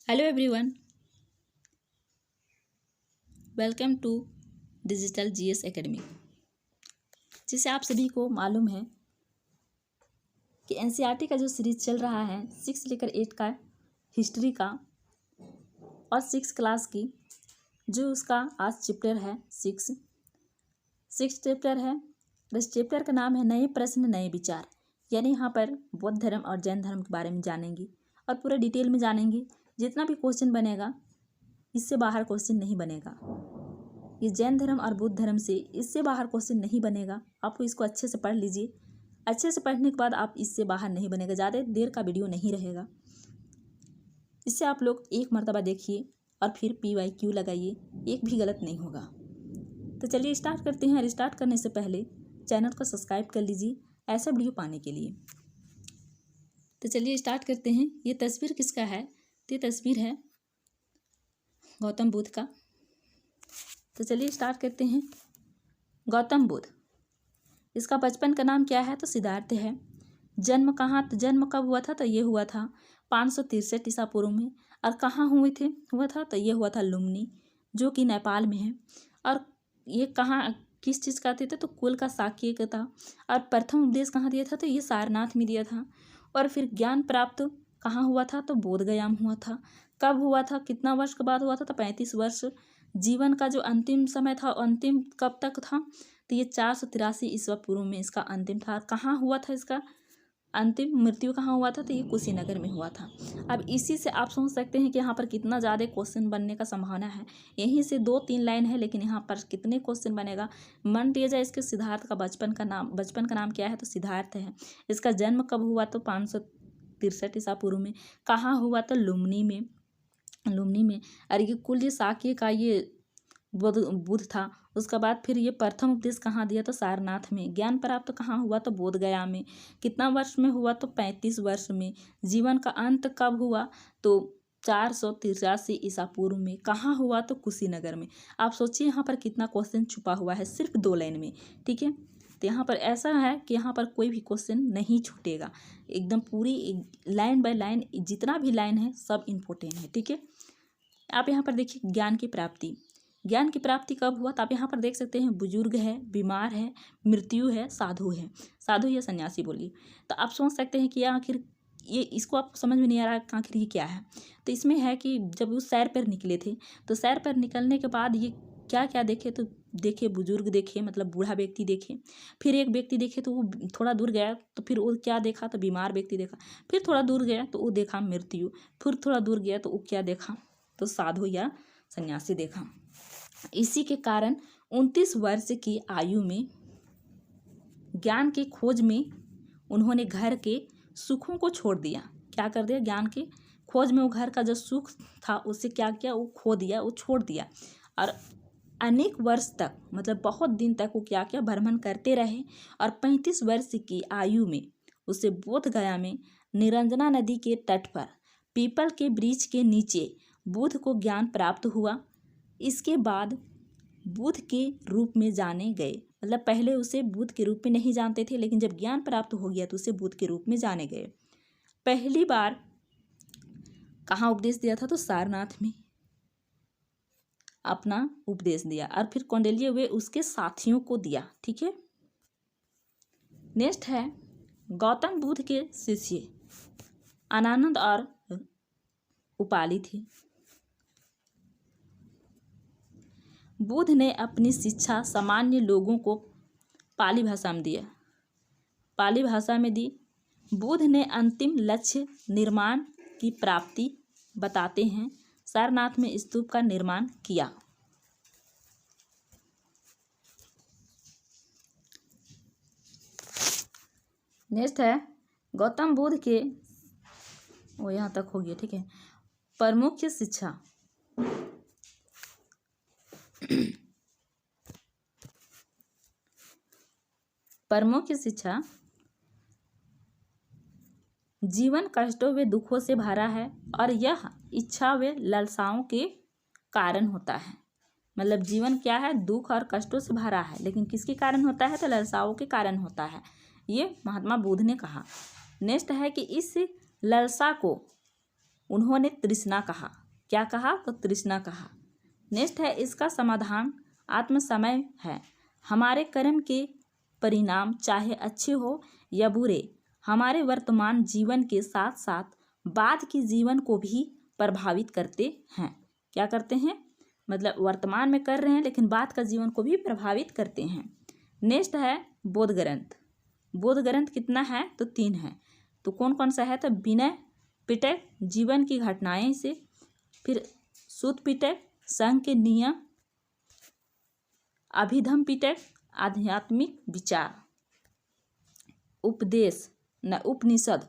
Hello everyone, welcome to digital GS academy. जिसे आप सभी को मालूम है कि एनसीईआरटी का जो सीरीज चल रहा है 6 लेकर 8 का हिस्ट्री का और 6 क्लास की, जो उसका आज चैप्टर है 6 चैप्टर है। इस चैप्टर का नाम है नए प्रश्न नए विचार। यानी यहाँ पर बौद्ध धर्म और जैन धर्म के बारे में जानेंगे और पूरे डिटेल में जानेंगे। जितना भी क्वेश्चन बनेगा इससे बाहर क्वेश्चन नहीं बनेगा। ये जैन धर्म और बुद्ध धर्म से इससे बाहर क्वेश्चन नहीं बनेगा। आपको इसको अच्छे से पढ़ लीजिए। अच्छे से पढ़ने के बाद आप इससे बाहर नहीं बनेगा। ज़्यादा देर का वीडियो नहीं रहेगा। इससे आप लोग एक मर्तबा देखिए और फिर PYQ लगाइए, एक भी गलत नहीं होगा। तो चलिए स्टार्ट करते हैं। और स्टार्ट करने से पहले चैनल को सब्सक्राइब कर लीजिए ऐसा वीडियो पाने के लिए। तो चलिए स्टार्ट करते हैं। ये तस्वीर किसका है? तो ये तस्वीर है गौतम बुद्ध का। तो चलिए स्टार्ट करते हैं। गौतम बुद्ध, इसका बचपन का नाम क्या है? तो सिद्धार्थ है। जन्म कहाँ? तो जन्म कब हुआ था? तो ये हुआ था 563 ईसा पूर्व में। और कहाँ हुआ था? तो ये हुआ था लुम्बिनी, जो कि नेपाल में है। और ये कहाँ किस चीज़ का थे? तो कुल का साक्य का था। और प्रथम उपदेश कहाँ दिया था? तो ये सारनाथ में दिया था। और फिर ज्ञान प्राप्त कहाँ हुआ था? तो बोधगया में हुआ था। कब हुआ था? कितना वर्ष के बाद हुआ था? तो 35 वर्ष। जीवन का जो अंतिम समय था, अंतिम कब तक था? तो ये 483 ईसा पूर्व में इसका अंतिम था। कहाँ हुआ था इसका अंतिम मृत्यु? कहाँ हुआ था? तो ये कुशीनगर में हुआ था। अब इसी से आप सोच सकते हैं कि यहाँ पर कितना ज़्यादा क्वेश्चन बनने का संभावना है। यहीं से 2-3 लाइन है, लेकिन यहाँ पर कितने क्वेश्चन बनेगा। मान लिया जाए इसके सिद्धार्थ का बचपन का नाम क्या है? तो सिद्धार्थ है। इसका जन्म कब हुआ? तो 563 ईसा पूर्व में। कहाँ हुआ? तो लुम्बिनी में। और ये कुल ये साक्य का ये बुद्ध था। उसके बाद फिर ये प्रथम उपदेश कहाँ दिया? तो सारनाथ में। ज्ञान प्राप्त कहाँ हुआ? तो बोधगया में। कितना वर्ष में हुआ? तो 35 वर्ष में। जीवन का अंत कब हुआ? तो 483 ईसा पूर्व में। कहाँ हुआ? तो कुशीनगर में। आप सोचिए यहाँ पर कितना क्वेश्चन छुपा हुआ है सिर्फ 2 लाइन में। ठीक है, तो यहाँ पर ऐसा है कि यहाँ पर कोई भी क्वेश्चन नहीं छूटेगा। एकदम पूरी लाइन बाय लाइन जितना भी लाइन है सब इम्पोर्टेंट है। ठीक है, आप यहाँ पर देखिए ज्ञान की प्राप्ति कब हुआ? तो आप यहाँ पर देख सकते हैं बुजुर्ग है, बीमार है, मृत्यु है, साधु या सन्यासी बोलिए। तो आप सोच सकते हैं कि आखिर ये इसको आपको समझ में नहीं आ रहा है आखिर ये क्या है। तो इसमें है कि जब वो सैर पर निकले थे, तो सैर पर निकलने के बाद ये क्या क्या देखे? तो देखे बुजुर्ग देखे, मतलब बूढ़ा व्यक्ति देखे। फिर एक व्यक्ति देखे तो वो थोड़ा दूर गया तो फिर वो क्या देखा? तो बीमार व्यक्ति देखा। फिर थोड़ा दूर गया तो वो देखा मृत्यु। फिर थोड़ा दूर गया तो वो क्या देखा? तो साधु या सन्यासी देखा। इसी के कारण 29 वर्ष की आयु में ज्ञान की खोज में उन्होंने घर के सुखों को छोड़ दिया। क्या कर दिया? ज्ञान के खोज में वो घर का जो सुख था उससे क्या किया? वो खो दिया, वो छोड़ दिया। और अनेक वर्ष तक, मतलब बहुत दिन तक वो क्या किया? भ्रमण करते रहे। और 35 वर्ष की आयु में उसे बोधगया में निरंजना नदी के तट पर पीपल के वृक्ष के नीचे बुद्ध को ज्ञान प्राप्त हुआ। इसके बाद बुद्ध के रूप में जाने गए। मतलब पहले उसे बुद्ध के रूप में नहीं जानते थे, लेकिन जब ज्ञान प्राप्त हो गया तो उसे बुद्ध के रूप में जाने गए। पहली बार कहाँ उपदेश दिया था? तो सारनाथ में अपना उपदेश दिया। और फिर कौंडिल्य हुए उसके साथियों को दिया। ठीक है, नेक्स्ट है गौतम बुद्ध के शिष्य अनानंद और उपाली थे। बुद्ध ने अपनी शिक्षा सामान्य लोगों को पाली भाषा में दी। बुद्ध ने अंतिम लक्ष्य निर्माण की प्राप्ति बताते हैं सारनाथ में स्तूप का निर्माण किया। नेक्स्ट है गौतम बुद्ध के यहाँ तक हो गया। ठीक है, प्रमुख शिक्षा जीवन कष्टों व दुखों से भरा है और यह इच्छा व लालसाओं के कारण होता है। मतलब जीवन क्या है? दुख और कष्टों से भरा है, लेकिन किसके कारण होता है? तो लालसाओं के कारण होता है। ये महात्मा बुद्ध ने कहा। नेक्स्ट है कि इस लालसा को उन्होंने तृष्णा कहा। क्या कहा? तो तृष्णा कहा। नेक्स्ट है इसका समाधान आत्म समय है। हमारे कर्म के परिणाम चाहे अच्छे हो या बुरे हमारे वर्तमान जीवन के साथ साथ बाद के जीवन को भी प्रभावित करते हैं। क्या करते हैं? मतलब वर्तमान में कर रहे हैं लेकिन बाद का जीवन को भी प्रभावित करते हैं। नेक्स्ट है बोध ग्रंथ। बोध ग्रंथ कितना है? तो 3 है। तो कौन कौन सा है? तो विनय पिटक जीवन की घटनाएं से, फिर सूत पिटक संघ के नियम, अभिधम पिटक आध्यात्मिक विचार, उपदेश न उपनिषद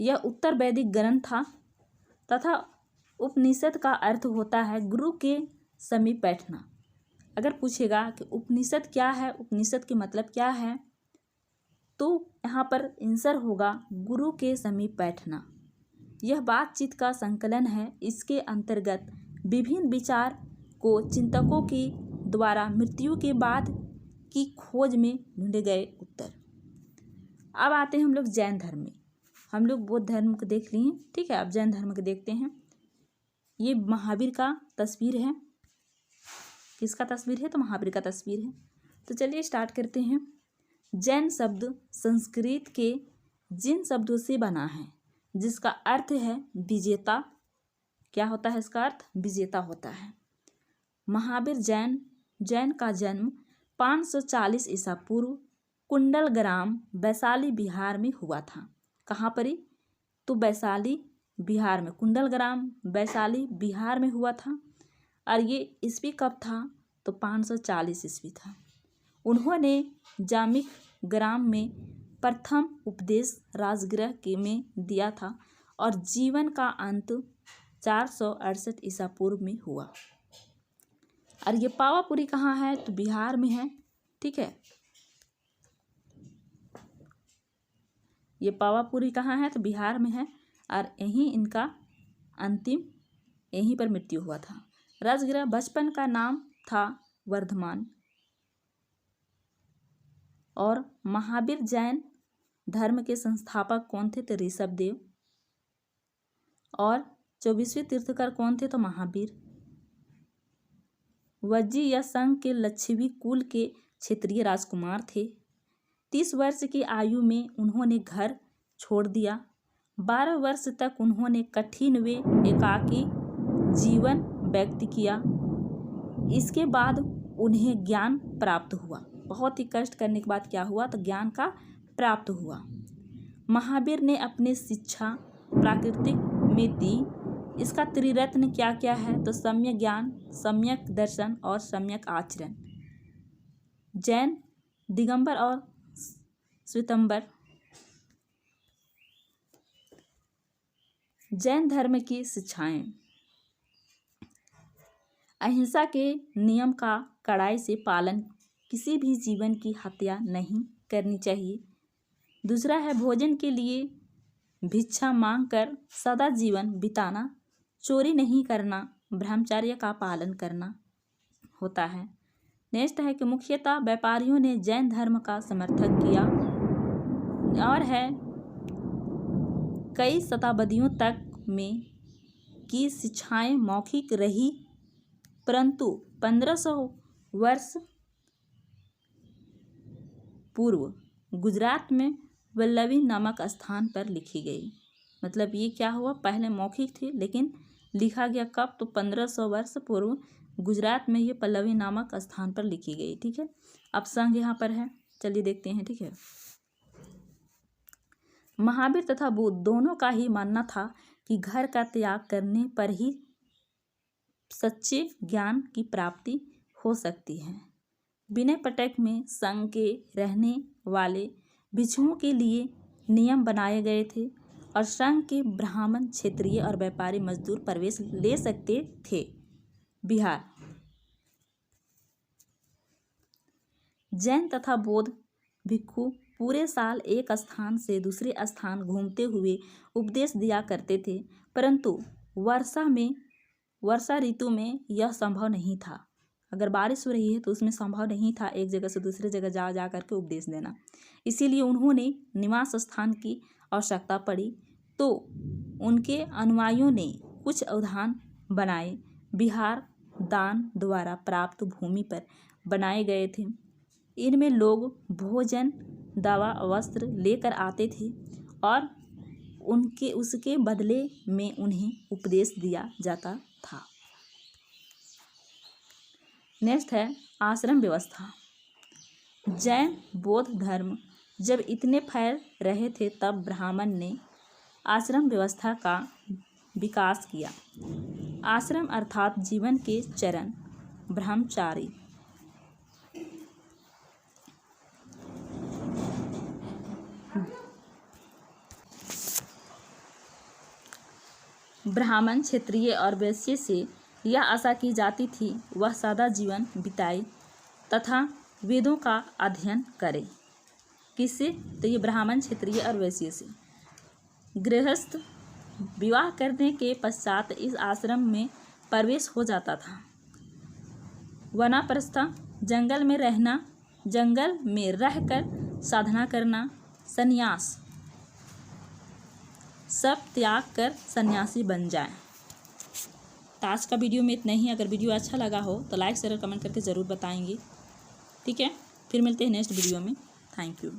यह उत्तर वैदिक ग्रंथ था तथा उपनिषद का अर्थ होता है गुरु के समीप बैठना। अगर पूछेगा कि उपनिषद क्या है, उपनिषद के मतलब क्या है, तो यहाँ पर आंसर होगा गुरु के समीप बैठना। यह बातचीत का संकलन है। इसके अंतर्गत विभिन्न विचार को चिंतकों के द्वारा मृत्यु के बाद की खोज में ढूंढे गए उत्तर। अब आते हैं हम लोग जैन धर्म में। हम लोग बौद्ध धर्म को देख लिए, ठीक है। अब जैन धर्म को देखते हैं। ये महावीर का तस्वीर है। किसका तस्वीर है? तो महावीर का तस्वीर है। तो चलिए स्टार्ट करते हैं। जैन शब्द संस्कृत के जिन शब्दों से बना है जिसका अर्थ है विजेता। क्या होता है इसका अर्थ? विजेता होता है। महावीर जैन का जन्म 540 ईसा पूर्व कुंडल ग्राम वैशाली बिहार में हुआ था। कहाँ पर? तो वैशाली बिहार में, कुंडल ग्राम वैशाली बिहार में हुआ था। और ये ईस्वी कब था? तो 540 ईस्वी था। उन्होंने जामिक ग्राम में प्रथम उपदेश राजगृह के में दिया था और जीवन का अंत 468 ईसा पूर्व में हुआ। और ये पावापुरी कहाँ है? तो बिहार में है, ठीक है। ये पावापुरी कहाँ है? तो बिहार में है। और यहीं इनका अंतिम यहीं पर मृत्यु हुआ था। राजगृह बचपन का नाम था वर्धमान। और महावीर जैन धर्म के संस्थापक कौन थे? तो ऋषभदेव। और 24वें तीर्थंकर कौन थे? तो महावीर। वज्जी या संघ के लक्षवी कुल के क्षेत्रीय राजकुमार थे। 30 वर्ष की आयु में उन्होंने घर छोड़ दिया। 12 वर्ष तक उन्होंने कठिन व एकाकी जीवन व्यक्त किया। इसके बाद उन्हें ज्ञान प्राप्त हुआ। बहुत ही कष्ट करने के बाद क्या हुआ? तो ज्ञान का प्राप्त हुआ। महावीर ने अपनी शिक्षा प्राकृतिक में दी। इसका त्रिरत्न क्या क्या है? तो सम्यक ज्ञान, सम्यक दर्शन और सम्यक आचरण। जैन दिगंबर और श्वेतंबर। जैन धर्म की शिक्षाएं। अहिंसा के नियम का कड़ाई से पालन, किसी भी जीवन की हत्या नहीं करनी चाहिए। दूसरा है भोजन के लिए भिक्षा मांगकर सदा जीवन बिताना, चोरी नहीं करना, ब्रह्मचर्य का पालन करना होता है। नेक्स्ट है कि मुख्यतः व्यापारियों ने जैन धर्म का समर्थन किया। और है कई शताब्दियों तक में की शिक्षाएं मौखिक रही, परंतु 1500 वर्ष पूर्व गुजरात में वल्लभी नामक स्थान पर लिखी गई। मतलब ये क्या हुआ? पहले मौखिक थी लेकिन लिखा गया कब? तो 1500 वर्ष पूर्व गुजरात में ये पल्लवी नामक स्थान पर लिखी गई, ठीक है। अब संघ यहाँ पर है, चलिए देखते हैं, ठीक है। महावीर तथा बुद्ध दोनों का ही मानना था कि घर का त्याग करने पर ही सच्चे ज्ञान की प्राप्ति हो सकती है। विनय पिटक में संघ के रहने वाले भिक्षुओं के लिए नियम बनाए गए थे और संघ के ब्राह्मण, क्षेत्रीय और व्यापारी मजदूर प्रवेश ले सकते थे। बिहार। जैन तथा बौद्ध भिक्षु पूरे साल एक स्थान से दूसरे स्थान घूमते हुए उपदेश दिया करते थे, परंतु वर्षा ऋतु में यह संभव नहीं था। अगर बारिश हो रही है तो उसमें संभव नहीं था एक जगह से दूसरी जगह जा करके उपदेश देना। इसीलिए उन्होंने निवास स्थान की आवश्यकता पड़ी। तो उनके अनुयायियों ने कुछ उद्यान बनाए। विहार दान द्वारा प्राप्त भूमि पर बनाए गए थे। इनमें लोग भोजन, दवा, वस्त्र लेकर आते थे और उसके बदले में उन्हें उपदेश दिया जाता था। नेक्स्ट है आश्रम व्यवस्था। जैन बौद्ध धर्म जब इतने फैल रहे थे तब ब्राह्मण ने आश्रम व्यवस्था का विकास किया। आश्रम अर्थात जीवन के चरण, ब्रह्मचारी। ब्राह्मण, क्षत्रिय और वैश्य से यह आशा की जाती थी वह सादा जीवन बिताए तथा वेदों का अध्ययन करे। किससे? तो ये ब्राह्मण, क्षत्रिय और वैश्य से। गृहस्थ विवाह करने के पश्चात इस आश्रम में प्रवेश हो जाता था। वानप्रस्थ जंगल में रहना, जंगल में रहकर साधना करना, संन्यास सब त्याग कर सन्यासी बन जाए। तो आज का वीडियो में इतना ही। अगर वीडियो अच्छा लगा हो तो लाइक शेयर कमेंट करके ज़रूर बताएंगे। ठीक है, फिर मिलते हैं नेक्स्ट वीडियो में। Thank you.